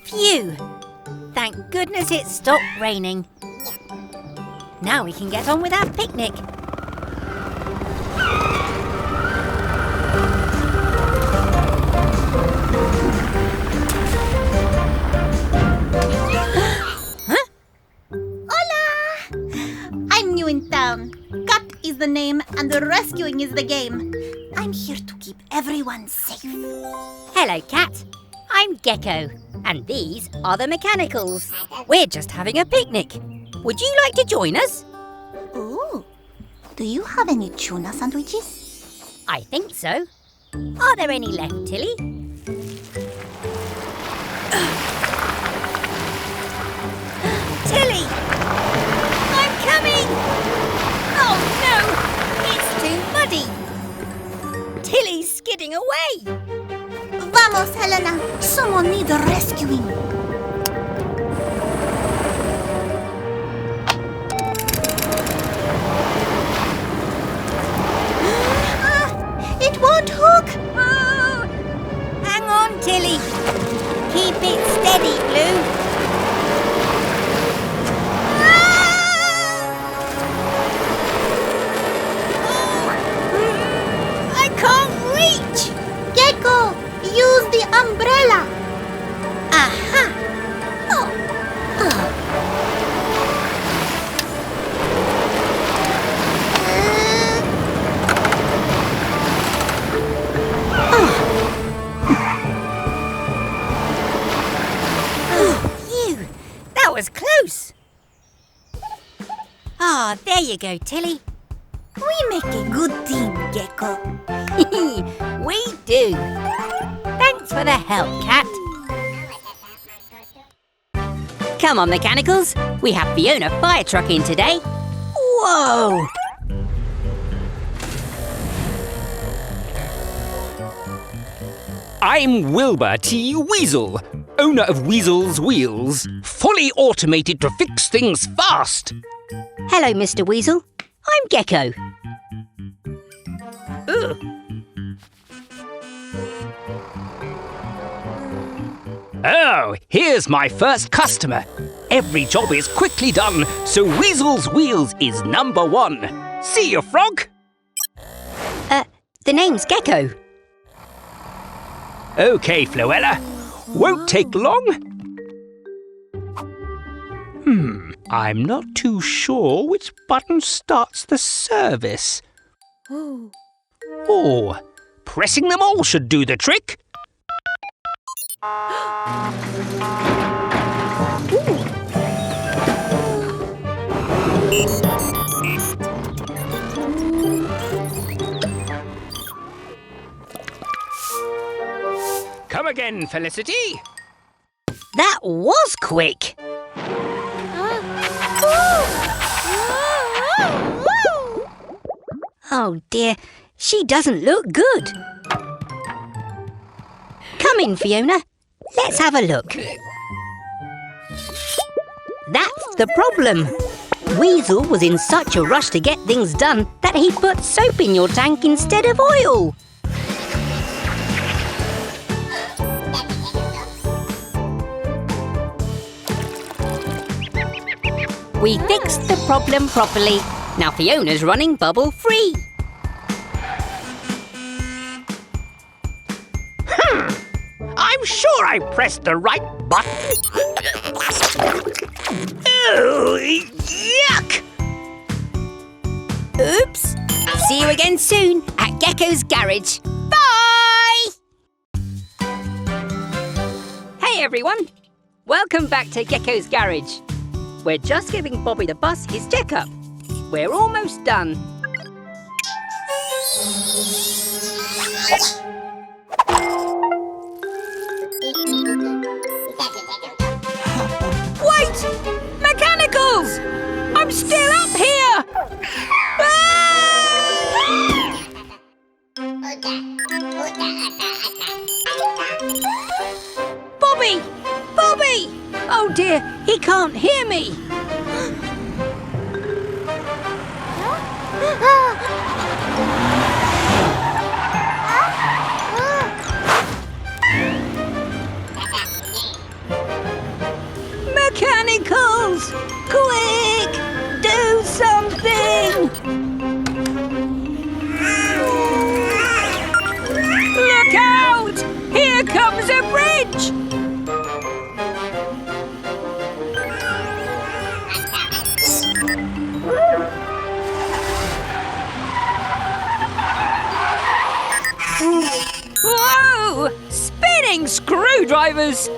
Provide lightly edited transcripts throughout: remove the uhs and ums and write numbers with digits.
Phew! Thank goodness it stopped raining. Now we can get on with our picnic. Huh? Hola! I'm new in town. Kat is the name and the rescuing is the game. I'm here to keep everyone safe. Hello, Kat. I'm Gecko, and these are the mechanicals. We're just having a picnic. Would you like to join us? Ooh, do you have any tuna sandwiches? I think so. Are there any left, Tilly? Tilly! I'm coming! Oh no! It's too muddy! Tilly's skidding away! Vamos, Helena! Someone needs rescuing! It won't hook! Oh! Hang on, Tilly! Keep it steady, Blue! I can't reach! Gecko, use the umbrella! Aha! Oh. Phew! That was close! Ah, there you go, Tilly. We make a good team, Gecko. We do. Thanks for the help, Kat. Come on, mechanicals. We have Fiona fire truck in today. Whoa! I'm Wilbur T. Weasel, owner of Weasel's Wheels, fully automated to fix things fast. Hello, Mr. Weasel. I'm Gecko. Ugh. Oh, here's my first customer. Every job is quickly done, so Weasel's Wheels is #1. See you, frog? The name's Gecko. OK, Floella. Won't take long. I'm not too sure which button starts the service. Oh, pressing them all should do the trick. Come again, Felicity. That was quick. Oh dear, she doesn't look good. Come in, Fiona. Let's have a look. That's the problem. Weasel was in such a rush to get things done that he put soap in your tank instead of oil. We fixed the problem properly. Now Fiona's running bubble-free. I'm sure I pressed the right button. Oh, yuck! Oops! See you again soon at Gecko's garage. Bye! Hey everyone! Welcome back to Gecko's garage. We're just giving Bobby the bus his checkup. We're almost done. Wait! Mechanicals! I'm still up here! Bobby! Bobby! Oh dear, he can't hear me. Quick! Do something! Look out! Here comes a bridge! Whoa! Spinning screwdrivers!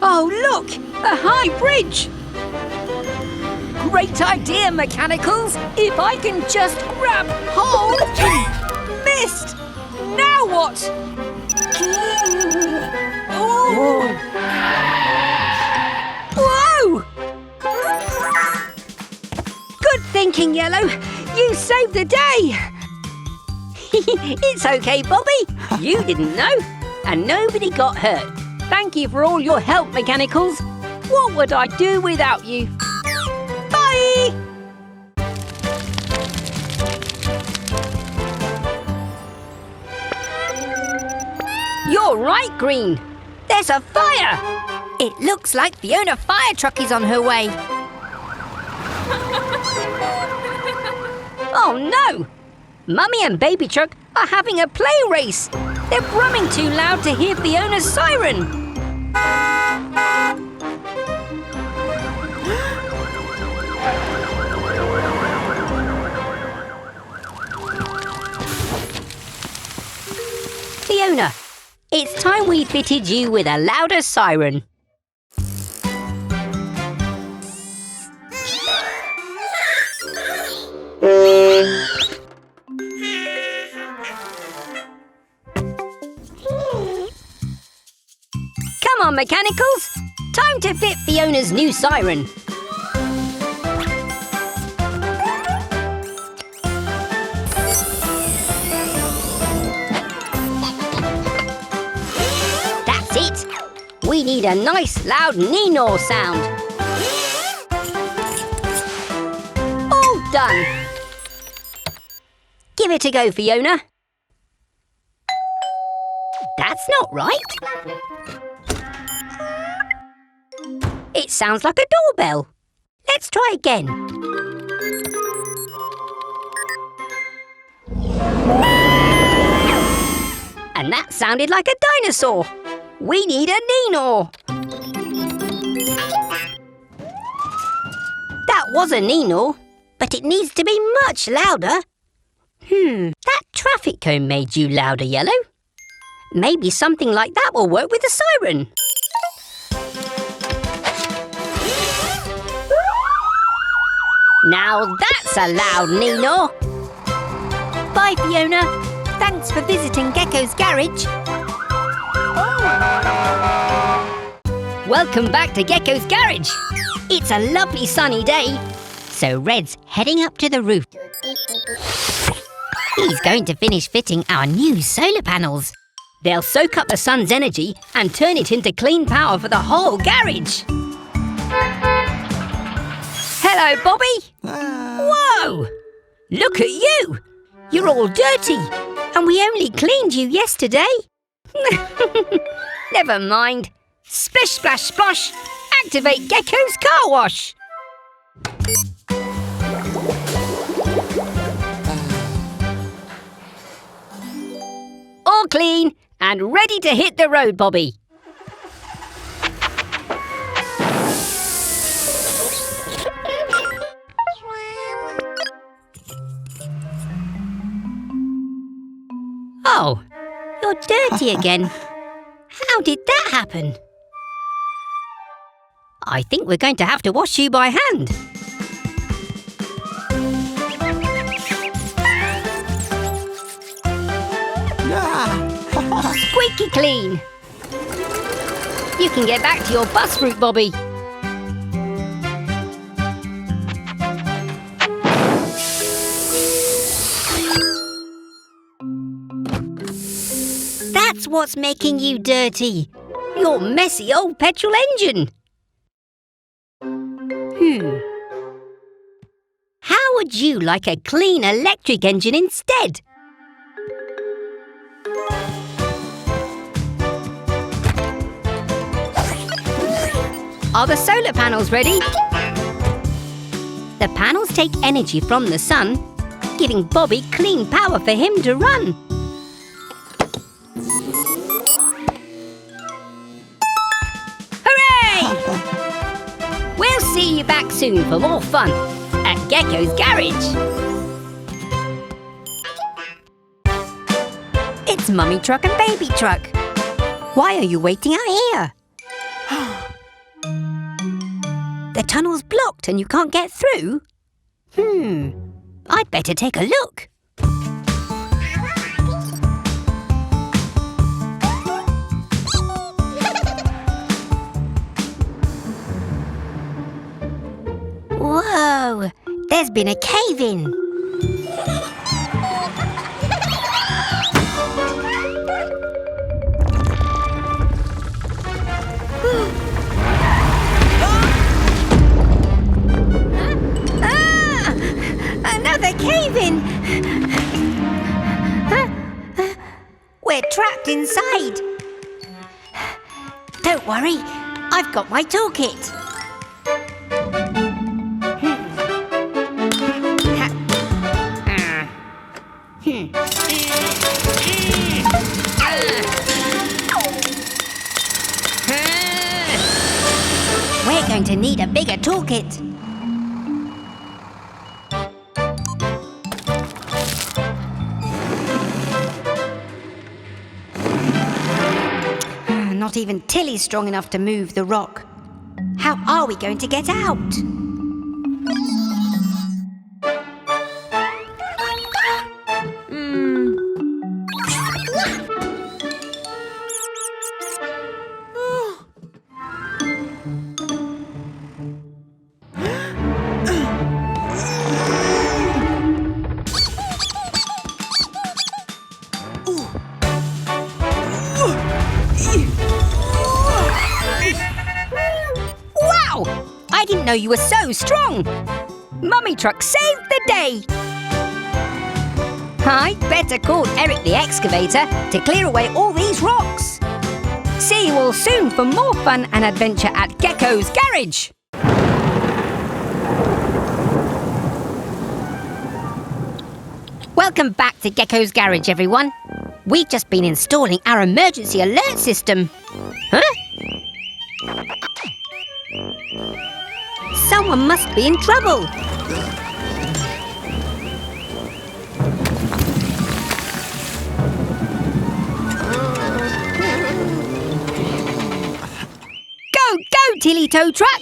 Oh, look! A high bridge! Great idea, Mechanicals! If I can just grab hold... Missed! Now what? Oh. Whoa! Good thinking, Yellow. You saved the day. It's okay, Bobby. You didn't know, and nobody got hurt. Thank you for all your help, Mechanicals. What would I do without you? Bye! You're right, Green. There's a fire. It looks like Fiona fire truck is on her way. Oh no! Mummy and Baby Truck are having a play race. They're brumming too loud to hear Fiona's siren. Fiona, it's time we fitted you with a louder siren. Come on, Mechanicals! Time to fit Fiona's new siren. That's it! We need a nice loud Nino sound. All done! Give it a go, Fiona. That's not right. It sounds like a doorbell. Let's try again. And that sounded like a dinosaur. We need a Nino. That was a Nino, but it needs to be much louder. That traffic cone made you louder, Yellow. Maybe something like that will work with the siren. Now that's a loud Nino. Bye, Fiona. Thanks for visiting Gecko's garage. Welcome back to Gecko's garage. It's a lovely sunny day, so Red's heading up to the roof. He's going to finish fitting our new solar panels. They'll soak up the sun's energy and turn it into clean power for the whole garage. Hello, Bobby. Whoa! Look at you. You're all dirty, and we only cleaned you yesterday. Never mind. Splish, splash, splosh. Activate Gecko's car wash. All clean and ready to hit the road, Bobby. Oh, you're dirty again. How did that happen? I think we're going to have to wash you by hand. Squeaky clean. You can get back to your bus route, Bobby. That's what's making you dirty. Your messy old petrol engine. How would you like a clean electric engine instead? Are the solar panels ready? The panels take energy from the sun, giving Bobby clean power for him to run. Hooray! We'll see you back soon for more fun at Gecko's Garage. It's Mummy Truck and Baby Truck. Why are you waiting out here? The tunnel's blocked and you can't get through? I'd better take a look. Whoa! There's been a cave-in. Another cave-in! We're trapped inside. Don't worry, I've got my toolkit. We're going to need a bigger toolkit. Not even Tilly's strong enough to move the rock. How are we going to get out? I didn't know you were so strong! Mummy Truck saved the day! I'd better call Eric the Excavator to clear away all these rocks. See you all soon for more fun and adventure at Gecko's Garage! Welcome back to Gecko's Garage, everyone. We've just been installing our emergency alert system. Huh? Someone must be in trouble. Go, go, Tilly Tow Truck!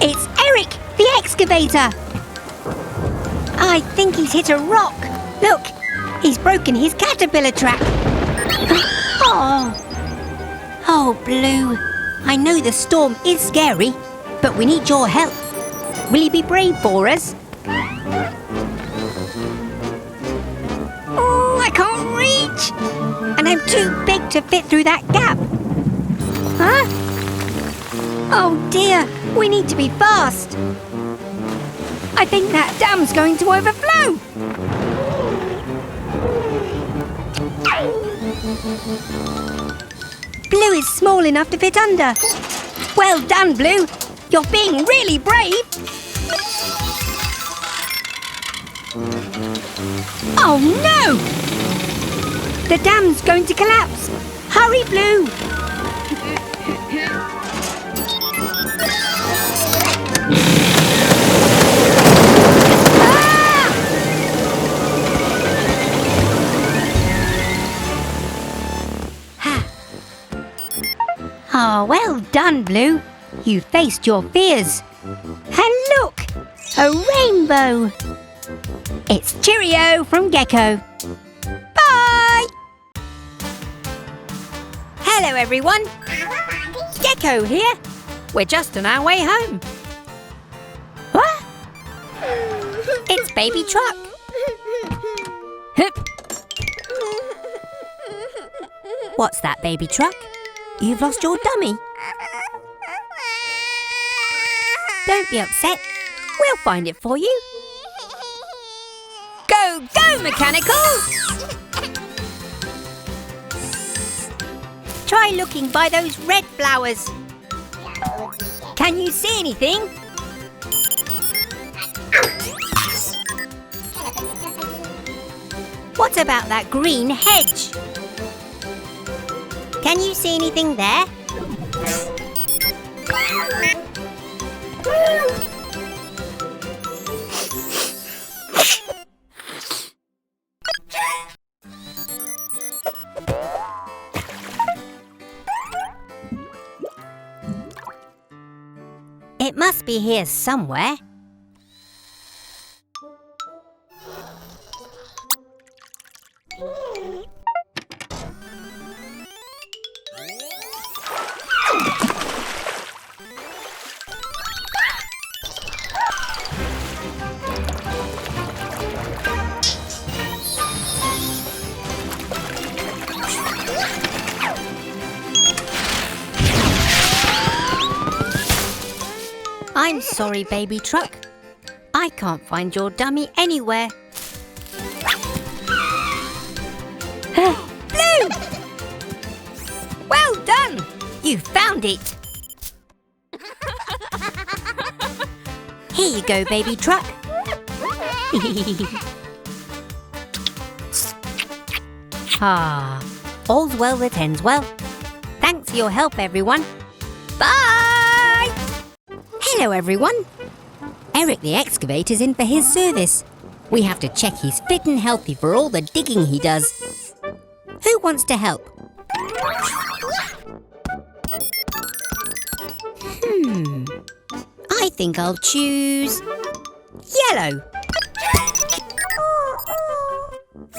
It's Eric, the Excavator! I think he's hit a rock. Look, he's broken his caterpillar trap. Oh, Blue. I know the storm is scary, but we need your help. Will you be brave for us? Oh, I can't reach. And I'm too big to fit through that gap. Huh? Oh dear, we need to be fast. I think that dam's going to overflow. Blue is small enough to fit under. Well done, Blue. You're being really brave. Oh no! The dam's going to collapse. Hurry, Blue. Oh, well done, Blue. You faced your fears. And look, a rainbow. It's cheerio from Gecko. Bye! Hello, everyone. Gecko here. We're just on our way home. What? It's Baby Truck. Hup. What's that, baby truck? You've lost your dummy. Don't be upset. We'll find it for you. Go, go, Mechanicals! Try looking by those red flowers. Can you see anything? What about that green hedge? Can you see anything there? It must be here somewhere. I'm sorry, baby truck. I can't find your dummy anywhere. Blue! Well done! You found it. Here you go, baby truck. All's well that ends well. Thanks for your help, everyone. Bye! Hello, everyone. Eric the excavator's in for his service. We have to check he's fit and healthy for all the digging he does. Who wants to help? I think I'll choose yellow.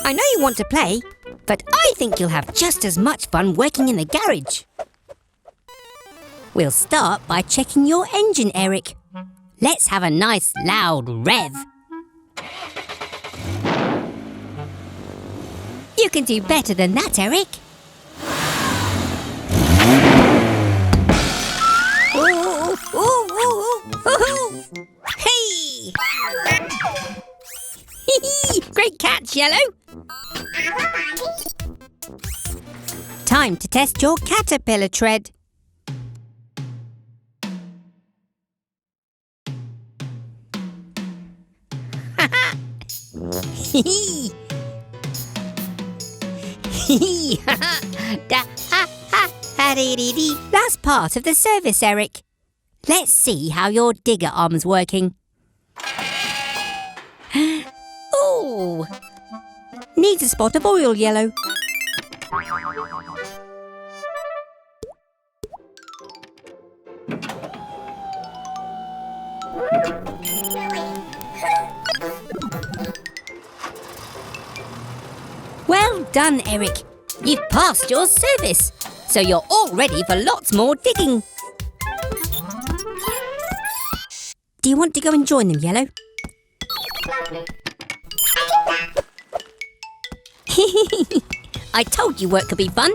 I know you want to play, but I think you'll have just as much fun working in the garage. We'll start by checking your engine, Eric. Let's have a nice loud rev. You can do better than that, Eric. Ooh, ooh, ooh, ooh, ooh. Hey! Great catch, Yellow. Time to test your caterpillar tread. That's part of the service, Eric. Let's see how your digger arm's working. Ooh! Needs a spot of oil, Yellow. Well done, Eric. You've passed your service, so you're all ready for lots more digging. Do you want to go and join them, Yellow? I told you work could be fun.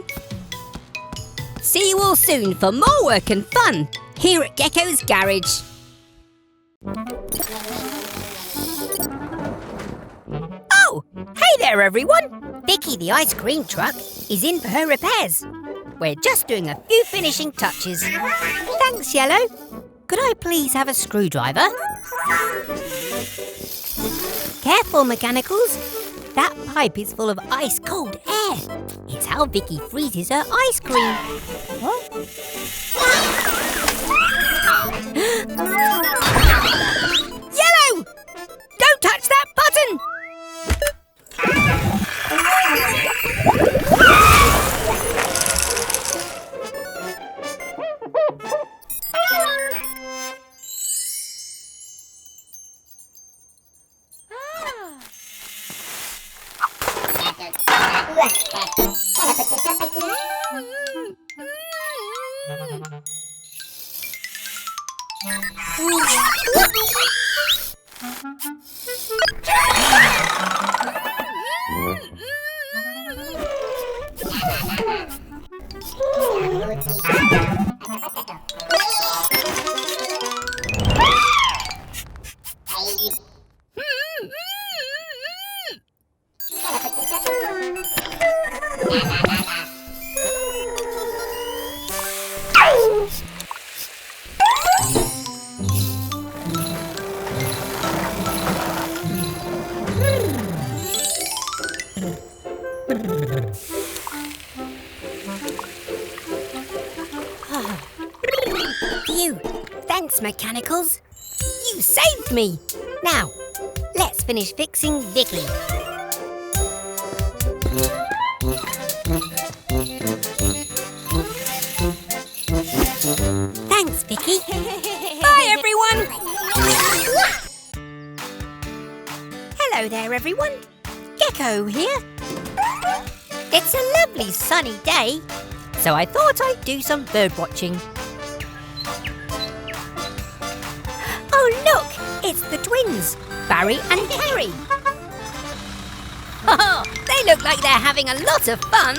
See you all soon for more work and fun here at Gecko's Garage. Oh, hey there everyone! Vicky the ice cream truck is in for her repairs. We're just doing a few finishing touches. Thanks, Yellow. Could I please have a screwdriver? Careful, Mechanicals. That pipe is full of ice-cold air. It's how Vicky freezes her ice cream. Yellow! Don't touch that button! Phew! Thanks, Mechanicals. You saved me. Now, let's finish fixing Vicky. Thanks, Vicky. Bye, everyone. Hello there, everyone. Gecko here. It's a lovely sunny day, so I thought I'd do some bird watching. Oh, look! It's the twins, Barry and Carrie. Oh, they look like they're having a lot of fun.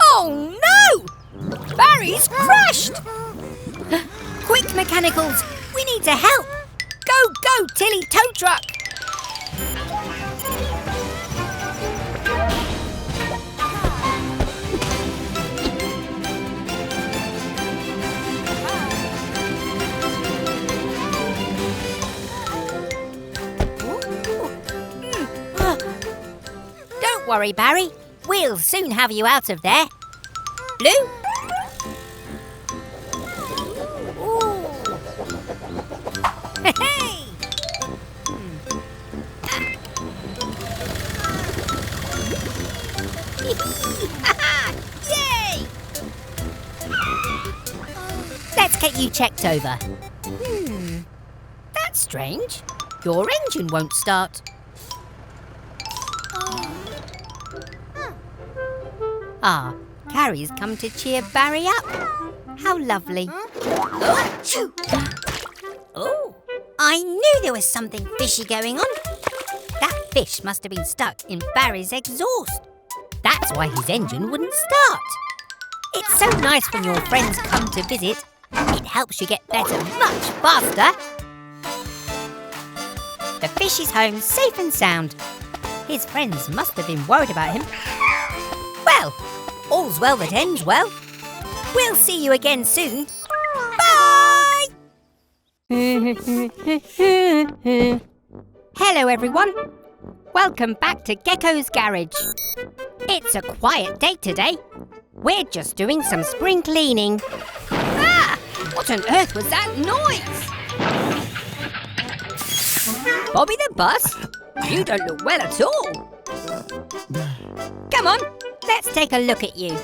Oh, no! Barry's crashed! Quick, Mechanicals! We need to help! Go, go, Tilly tow truck! Don't worry, Barry. We'll soon have you out of there. Blue? Hey! Yay! Let's get you checked over. That's strange. Your engine won't start. Ah, Carrie's come to cheer Barry up. How lovely. Oh, I knew there was something fishy going on. That fish must have been stuck in Barry's exhaust. That's why his engine wouldn't start. It's so nice when your friends come to visit. It helps you get better much faster. The fish is home safe and sound. His friends must have been worried about him. Well, all's well that ends well. We'll see you again soon. Bye! Hello, everyone. Welcome back to Gecko's Garage. It's a quiet day today. We're just doing some spring cleaning. Ah! What on earth was that noise? Bobby the bus? You don't look well at all. Come on, let's take a look at you.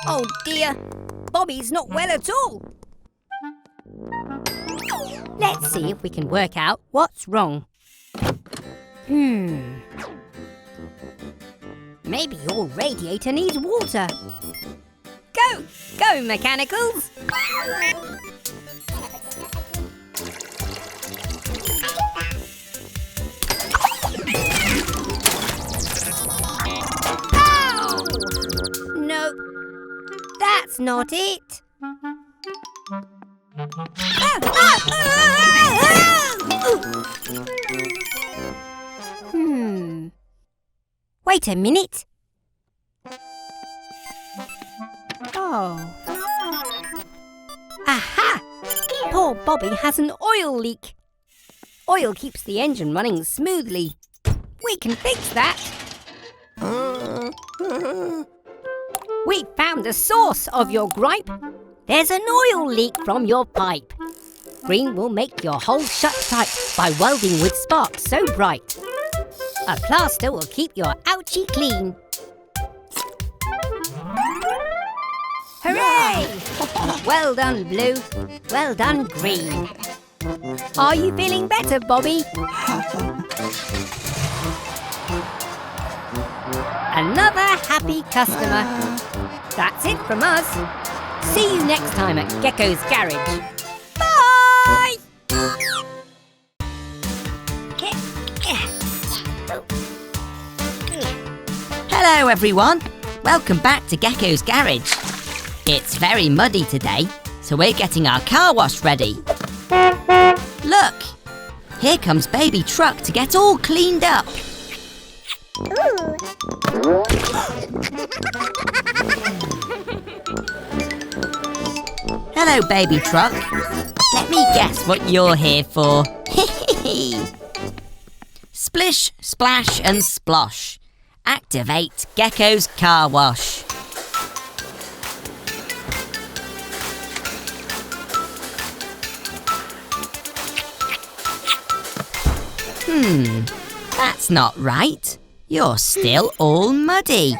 Oh dear, Bobby's not well at all. Let's see if we can work out what's wrong. Maybe your radiator needs water. Go, go, Mechanicals! Ow! No, that's not it. Wait a minute. Oh. Aha! Poor Bobby has an oil leak. Oil keeps the engine running smoothly. We can fix that. We found the source of your gripe. There's an oil leak from your pipe. Green will make your hole shut tight by welding with sparks so bright. A plaster will keep your ouchie clean. Hooray! Well done, Blue. Well done, Green. Are you feeling better, Bobby? Another happy customer. That's it from us. See you next time at Gecko's Garage. Bye! Hello everyone, welcome back to Gecko's garage. It's very muddy today, so we're getting our car wash ready. Look, here comes Baby Truck to get all cleaned up. Hello Baby Truck, let me guess what you're here for. Splish, splash and splosh. Activate Gecko's car wash. That's not right. You're still all muddy.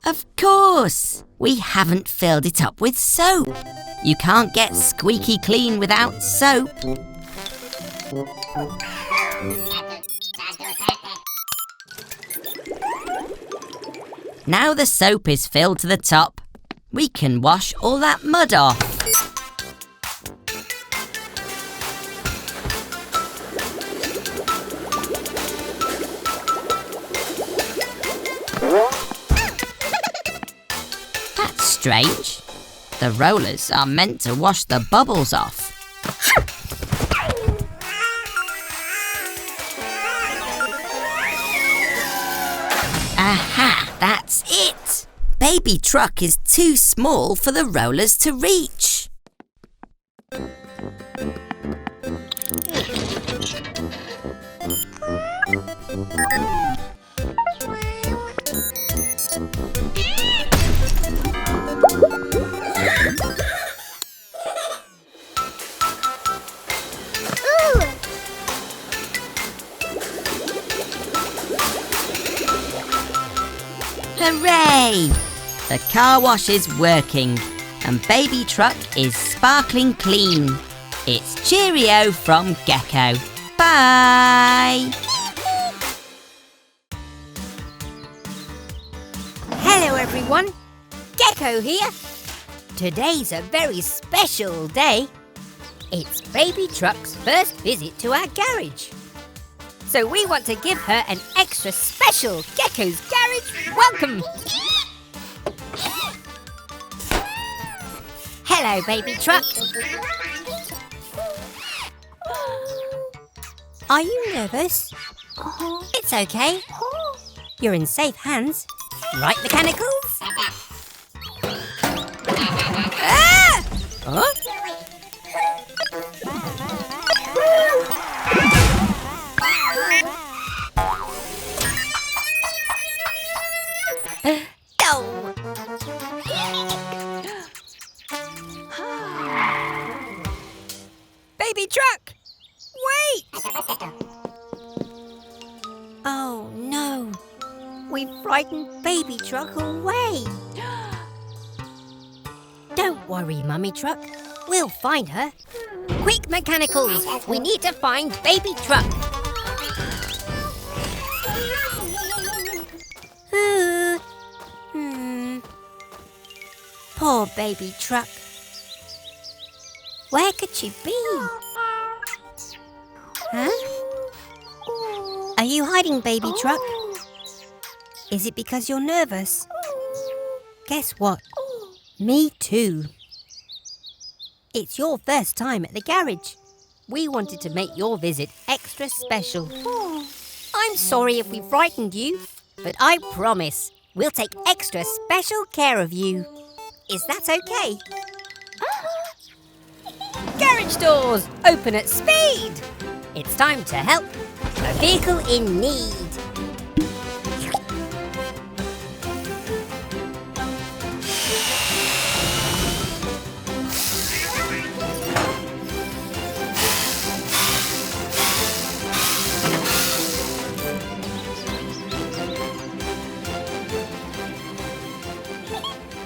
Of course, we haven't filled it up with soap. You can't get squeaky clean without soap. Now the soap is filled to the top, we can wash all that mud off. That's strange. The rollers are meant to wash the bubbles off. Aha, that's it! Baby Truck is too small for the rollers to reach. Hooray! The car wash is working and Baby Truck is sparkling clean. It's cheerio from Gecko. Bye! Hello everyone, Gecko here. Today's a very special day. It's Baby Truck's first visit to our garage. So we want to give her an extra special Gecko's Garage welcome. Hello, Baby Truck. Are you nervous? It's okay. You're in safe hands. Right, Mechanicals? Ah! Huh? Baby Truck! Wait! Oh no! We've frightened Baby Truck away! Don't worry, Mummy Truck. We'll find her. Quick, Mechanicals! We need to find Baby Truck! Poor Baby Truck. Where could she be? Huh? Are you hiding, Baby Truck? Is it because you're nervous? Guess what? Me too. It's your first time at the garage. We wanted to make your visit extra special. I'm sorry if we frightened you, but I promise we'll take extra special care of you. Is that okay? Garage doors open at speed. It's time to help a vehicle in need.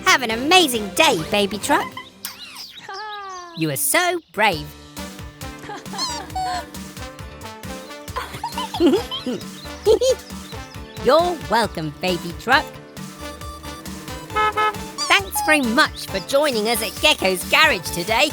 Have an amazing day, Baby Truck. You are so brave. You're welcome, Baby Truck. Thanks very much for joining us at Gecko's Garage today.